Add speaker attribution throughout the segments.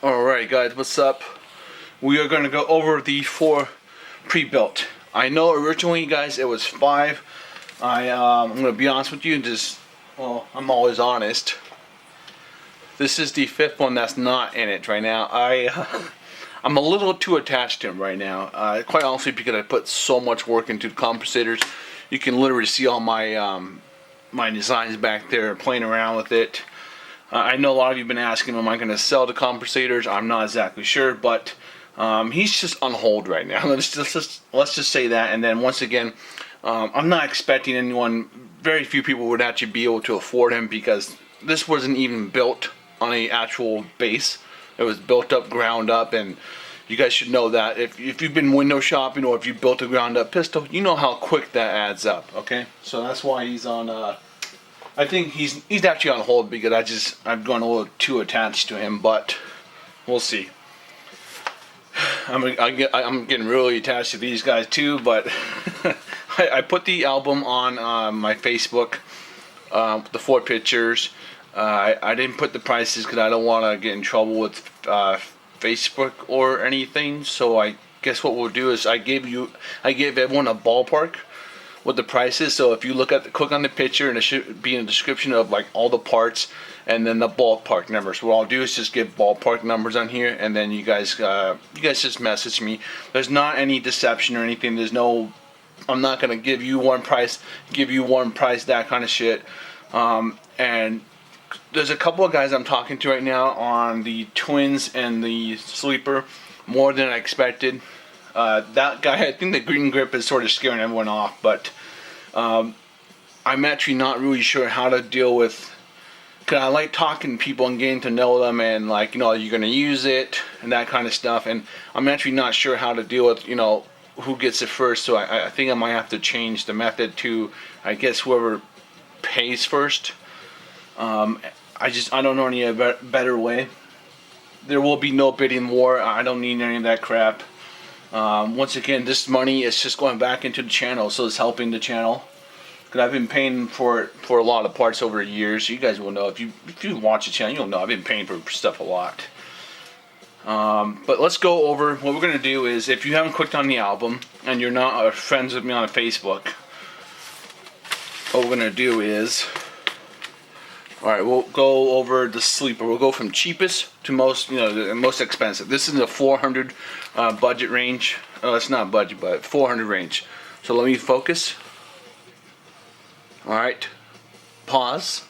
Speaker 1: Alright guys, what's up? We are going to go over the 4 pre-built. I know originally guys it was 5. I'm going to be honest with you, I'm always honest. This is the 5th one that's not in it right now. I'm a little too attached to him right now. Quite honestly, because I put so much work into the compensators. You can literally see all my my designs back there, playing around with it. I know a lot of you have been asking, am I going to sell the compensators? I'm not exactly sure, but he's just on hold right now. Let's just say that. And then once again, I'm not expecting anyone, very few people would actually be able to afford him, because this wasn't even built on a actual base. It was built up, ground up, and you guys should know that if you've been window shopping or if you built a ground up pistol, you know how quick that adds up. Okay, so that's why he's on. I think he's actually on hold because I've gone a little too attached to him, but we'll see. I'm getting really attached to these guys too, but I put the album on my Facebook, the 4 pictures. I didn't put the prices because I don't want to get in trouble with Facebook or anything. So I guess what we'll do is I gave everyone a ballpark with the prices. So if you click on the picture, and it should be in the description of like all the parts and then the ballpark numbers. What I'll do is just give ballpark numbers on here, and then you guys just message me. There's not any deception or anything. I'm not gonna give you one price, that kind of shit. And there's a couple of guys I'm talking to right now on the twins and the sleeper, more than I expected. That guy, I think the green grip is sort of scaring everyone off, but I'm actually not really sure how to deal with, because I like talking to people and getting to know them, and like, you're going to use it and that kind of stuff, and I'm actually not sure how to deal with, who gets it first. So I think I might have to change the method to, I guess, whoever pays first. I don't know any better way. There will be no bidding war. I don't need any of that crap. Once again, this money is just going back into the channel, so it's helping the channel. Because I've been paying for a lot of parts over the years. You guys will know, if you watch the channel, you'll know I've been paying for stuff a lot. But let's go over what we're gonna do. Is if you haven't clicked on the album and you're not friends with me on Facebook, what we're gonna do is, alright, we'll go over the sleeper. We'll go from cheapest to most, the most expensive. This is the 400 budget range. Oh, it's not budget, but 400 range. So let me focus. Alright, pause.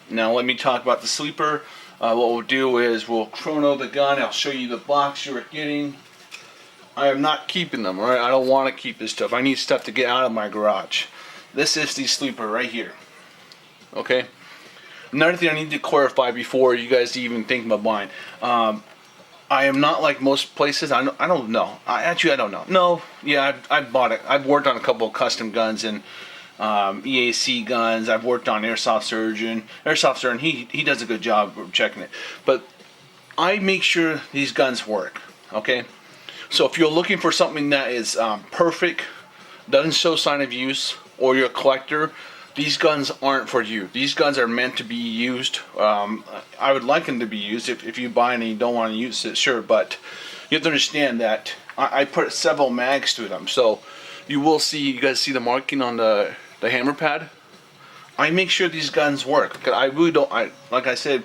Speaker 1: Now let me talk about the sleeper. What we'll do is we'll chrono the gun. I'll show you the box you're getting. I am not keeping them, alright? I don't want to keep this stuff. I need stuff to get out of my garage. This is the sleeper right here. Okay. Another thing I need to clarify before you guys even think about buying. I am not like most places. I don't know. I don't know. No. Yeah, I've bought it. I've worked on a couple of custom guns and EAC guns. I've worked on Airsoft Surgeon. He does a good job of checking it. But I make sure these guns work. Okay. So if you're looking for something that is perfect, doesn't show sign of use, or you're a collector, these guns aren't for you. These guns are meant to be used. I would like them to be used. If you buy and you don't want to use it, sure. But you have to understand that I put several mags through them. So you will see, you guys see the marking on the hammer pad? I make sure these guns work. Because I really don't, like I said,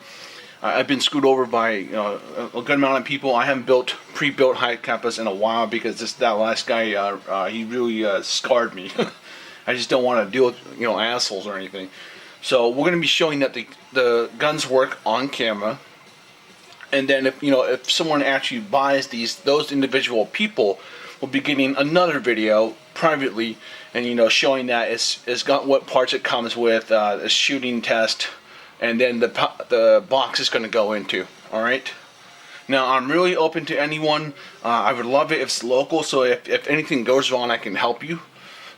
Speaker 1: I've been screwed over by a good amount of people. I haven't pre-built Hi-Capas in a while because that last guy, he really scarred me. I just don't want to deal with assholes or anything. So we're going to be showing that the guns work on camera, and then if someone actually buys those individual people will be getting another video privately, and showing that it's got what parts it comes with, a shooting test, and then the box is going to go into. All right. Now I'm really open to anyone. I would love it if it's local. So if anything goes wrong, I can help you.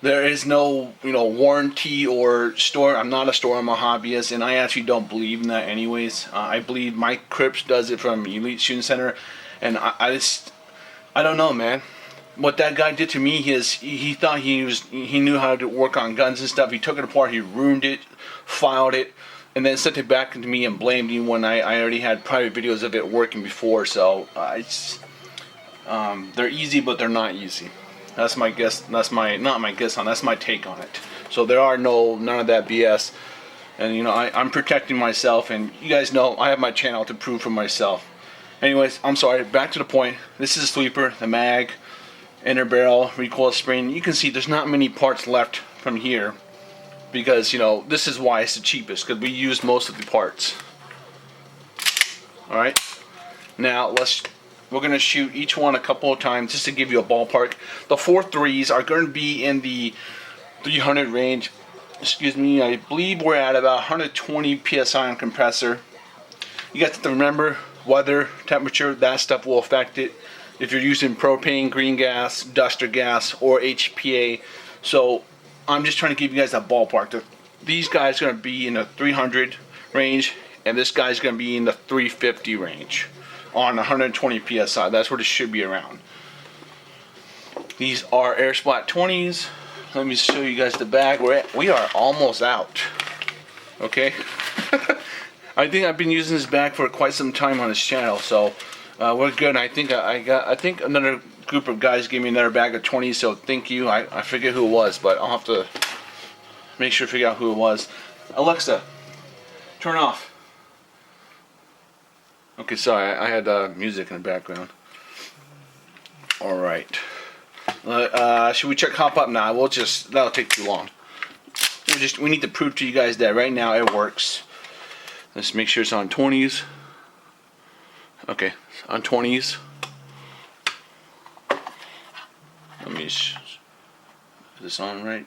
Speaker 1: There is no, warranty or store. I'm not a store. I'm a hobbyist, and I actually don't believe in that anyways. I believe Mike Cripps does it from Elite Shooting Center, and I don't know, man. What that guy did to me is he thought he knew how to work on guns and stuff. He took it apart. He ruined it, filed it, and then sent it back to me and blamed me when I already had private videos of it working before. So they're easy, but they're not easy. That's my guess. That's my not my guess on. That's my take on it. So there are none of that BS. And you know, I'm protecting myself, and you guys know I have my channel to prove for myself. Anyways, I'm sorry, back to the point. This is a sleeper, the mag, inner barrel, recoil spring. You can see there's not many parts left from here, because you know, this is why it's the cheapest, because we used most of the parts. Alright, now we're going to shoot each one a couple of times just to give you a ballpark. The 4.3s are going to be in the 300 range. Excuse me, I believe we're at about 120 psi on compressor. You got to remember, weather, temperature, that stuff will affect it. If you're using propane, green gas, duster gas, or HPA. So I'm just trying to give you guys a ballpark. These guys are going to be in the 300 range, and this guy's going to be in the 350 range on 120 psi. That's what it should be around. These are air splat 20s. Let me show you guys the bag. We are almost out. Okay. I think I've been using this bag for quite some time on this channel, so we're good. I think another group of guys gave me another bag of 20s, so thank you. I forget who it was, but I'll have to make sure to figure out who it was. Alexa, turn off. Okay, sorry, I had music in the background. All right. Should we check hop up now? That'll take too long. We need to prove to you guys that right now it works. Let's make sure it's on 20s. Okay, on 20s. Let me. Is this on right?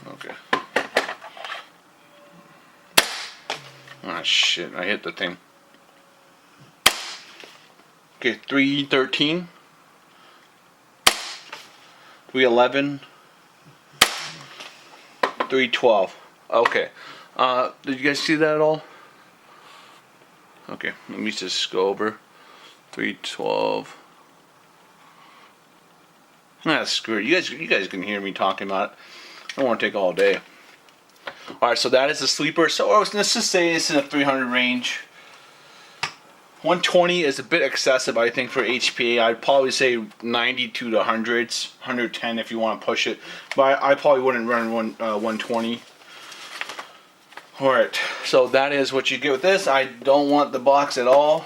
Speaker 1: Okay. Ah, shit! I hit the thing. Okay, 313. 311, 312. Okay. Did you guys see that at all? Okay, let me just go over. 312. Ah, screw it. You guys can hear me talking about it. I don't want to take all day. Alright, so that is a sleeper. So let's just say it's in the 300 range. 120 is a bit excessive, I think, for HPA. I'd probably say 92 to 100s, 110 if you want to push it. But I probably wouldn't run 120. Alright, so that is what you get with this. I don't want the box at all.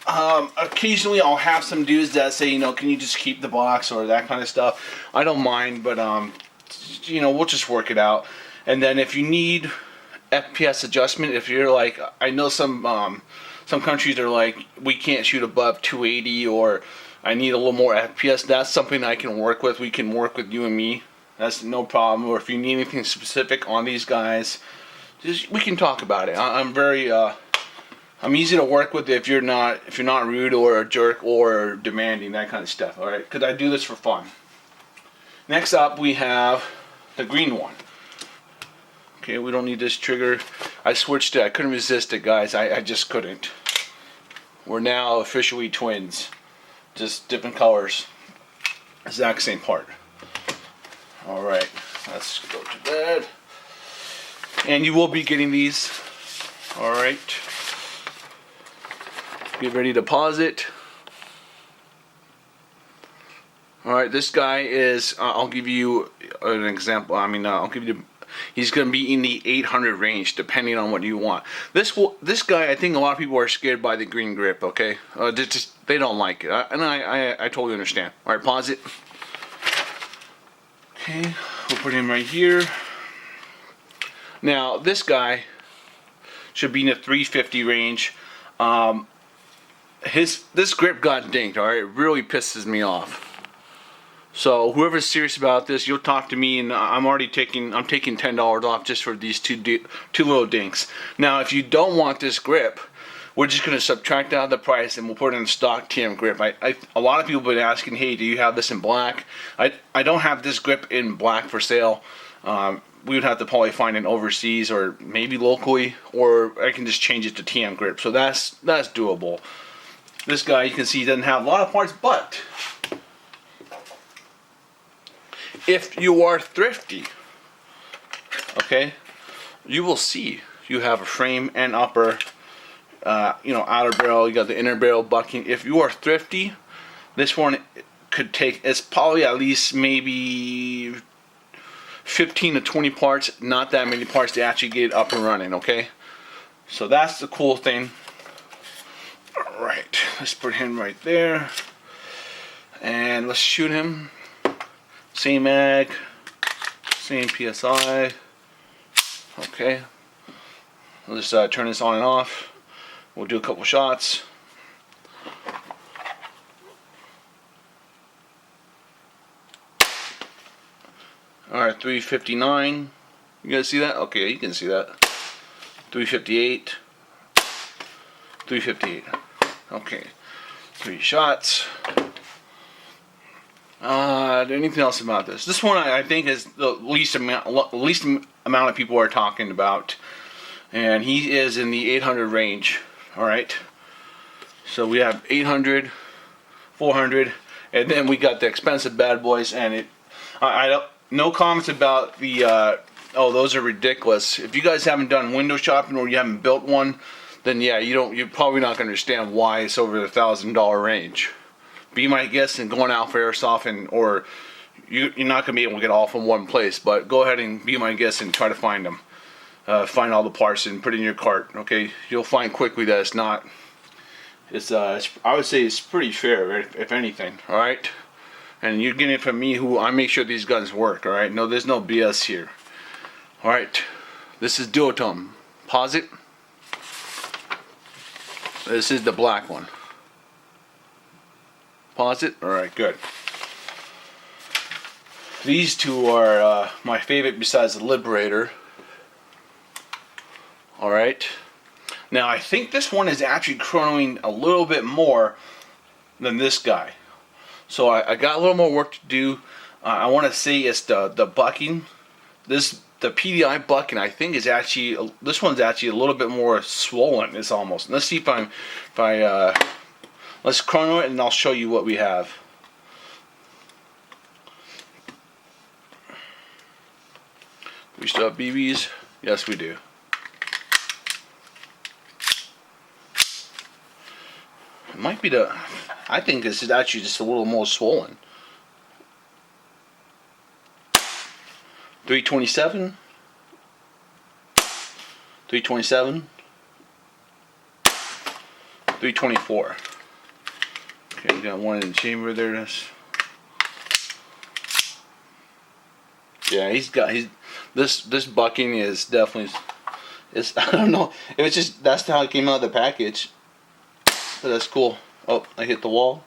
Speaker 1: Occasionally I'll have some dudes that say, you know, can you just keep the box or that kind of stuff. I don't mind, but you know, we'll just work it out. And then if you need FPS adjustment, if you're like, I know some countries are like, we can't shoot above 280, or I need a little more FPS. That's something I can work with. We can work with you and me. That's no problem. Or if you need anything specific on these guys, we can talk about it. I'm very I'm easy to work with if you're not rude or a jerk or demanding, that kind of stuff. All right, because I do this for fun. Next up, we have the green one. Okay, we don't need this trigger. I switched it. I couldn't resist it, guys. I just couldn't. We're now officially twins. Just different colors. Exact same part. Alright, let's go to bed. And you will be getting these. Alright. Get ready to pause it. Alright, this guy is, I'll give you an example. I'll give you he's going to be in the 800 range, depending on what you want. This guy, I think a lot of people are scared by the green grip. Okay, they don't like it, and I totally understand. All right, pause it. Okay, we'll put him right here. Now this guy should be in the 350 range. This grip got dinked. All right, it really pisses me off. So whoever's serious about this, you'll talk to me, and I'm taking $10 off just for these two little dinks. Now, if you don't want this grip, we're just going to subtract out the price and we'll put it in stock TM grip. A lot of people have been asking, hey, do you have this in black? I don't have this grip in black for sale. We would have to probably find it overseas or maybe locally, or I can just change it to TM grip. So that's doable. This guy, you can see, doesn't have a lot of parts, but if you are thrifty, okay, you will see you have a frame and upper, you know, outer barrel. You got the inner barrel bucking. If you are thrifty, this one could take, it's probably at least maybe 15 to 20 parts, not that many parts to actually get it up and running, okay? So that's the cool thing. All right, let's put him right there. And let's shoot him. Same mag, same PSI. Okay. Let's turn this on and off. We'll do a couple shots. Alright, 359. You guys see that? Okay, you can see that. 358. 358. Okay. 3 shots. Anything else about this? This one I think is the least amount of people are talking about. And he is in the 800 range. Alright. So we have 800, 400, and then we got the expensive bad boys, and I don't, no comments about the oh, those are ridiculous. If you guys haven't done window shopping or you haven't built one, then yeah, you're probably not going to understand why it's over the $1,000 range. Be my guest and going out for airsoft, or you're not going to be able to get all from one place, but go ahead and be my guest and try to find them. Find all the parts and put it in your cart, okay? You'll find quickly that it's not, I would say it's pretty fair, if anything, alright? And you're getting it from me, who I make sure these guns work, alright? No, there's no BS here. Alright, this is Duotum. Pause it. This is the black one. Pause it. Alright, good. These two are my favorite besides the Liberator. Alright. Now I think this one is actually chronoing a little bit more than this guy. So I got a little more work to do. I want to say it's the bucking. The PDI bucking, I think, is actually, this one's actually a little bit more swollen. It's almost. Let's see if let's chrono it and I'll show you what we have. We still have BBs? Yes, we do. It might be I think this is actually just a little more swollen. 327. 327. 324. Okay, we got one in the chamber there. Yeah, this bucking is definitely, I don't know, it was just, that's how it came out of the package. But that's cool. Oh, I hit the wall.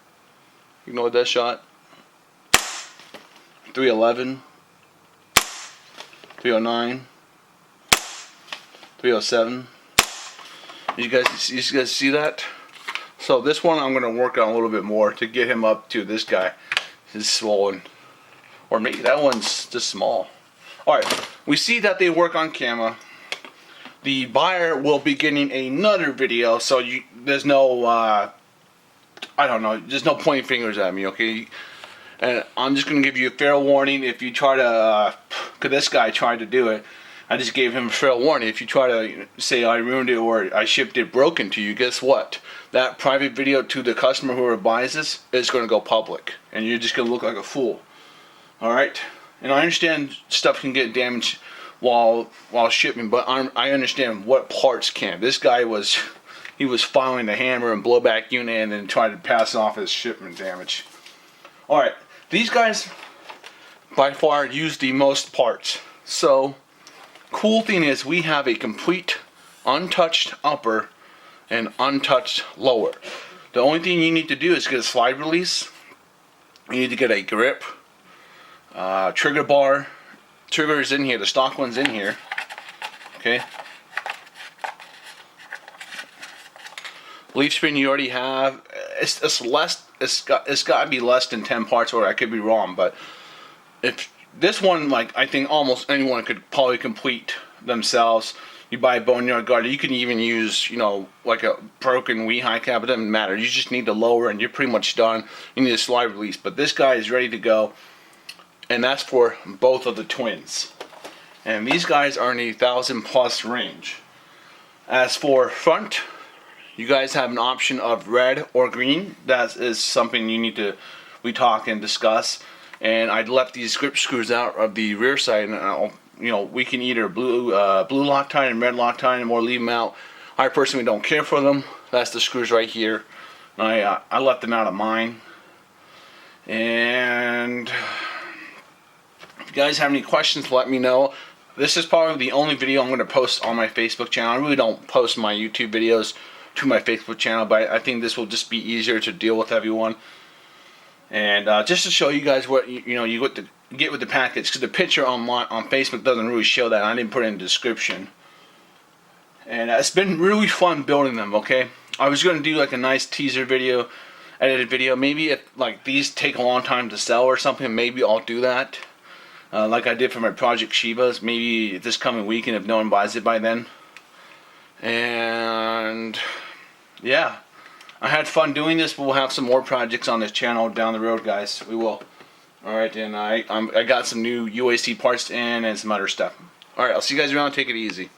Speaker 1: Ignore that shot. 311. 309. 307. You guys see that? So this one I'm going to work on a little bit more to get him up to this guy. He's swollen. Or maybe that one's just small. Alright, we see that they work on camera. The buyer will be getting another video, so there's no, I don't know, there's no pointing fingers at me, okay? And I'm just going to give you a fair warning if you try to, because this guy tried to do it, I just gave him a fair warning. If you try to say I ruined it or I shipped it broken to you, guess what? That private video to the customer who buys this is going to go public, and you're just going to look like a fool. Alright? And I understand stuff can get damaged while shipping, but I understand what parts can. This guy was following the hammer and blowback unit and then tried to pass off as shipment damage. Alright, these guys by far use the most parts. So, cool thing is we have a complete untouched upper and untouched lower. The only thing you need to do is get a slide release. You need to get a grip, trigger bar. Trigger is in here, the stock one's in here. Okay. Leaf spring you already have. It's got to be less than 10 parts, or I could be wrong, but if this one, like, I think almost anyone could probably complete themselves. You buy a boneyard guard, you can even use, you know, like a broken Hi-Cap, it doesn't matter. You just need the lower and you're pretty much done. You need a slide release, but this guy is ready to go. And that's for both of the twins. and these guys are in the 1,000+ range. As for front, you guys have an option of red or green. That is something we talk and discuss. And I left these grip screws out of the rear side, and we can either blue Loctite and red Loctite, or leave them out. I personally don't care for them. That's the screws right here. I left them out of mine. And if you guys have any questions, let me know. This is probably the only video I'm going to post on my Facebook channel. I really don't post my YouTube videos to my Facebook channel, but I think this will just be easier to deal with everyone. And just to show you guys what you get with the package, because the picture on Facebook doesn't really show that. I didn't put it in the description. And it's been really fun building them. Okay, I was going to do like a nice teaser video, edited video. Maybe if like these take a long time to sell or something, maybe I'll do that. Like I did for my Project Shivas, maybe this coming weekend if no one buys it by then. And yeah, I had fun doing this, but we'll have some more projects on this channel down the road, guys. We will. Alright, and I got some new UAC parts in and some other stuff. Alright, I'll see you guys around. Take it easy.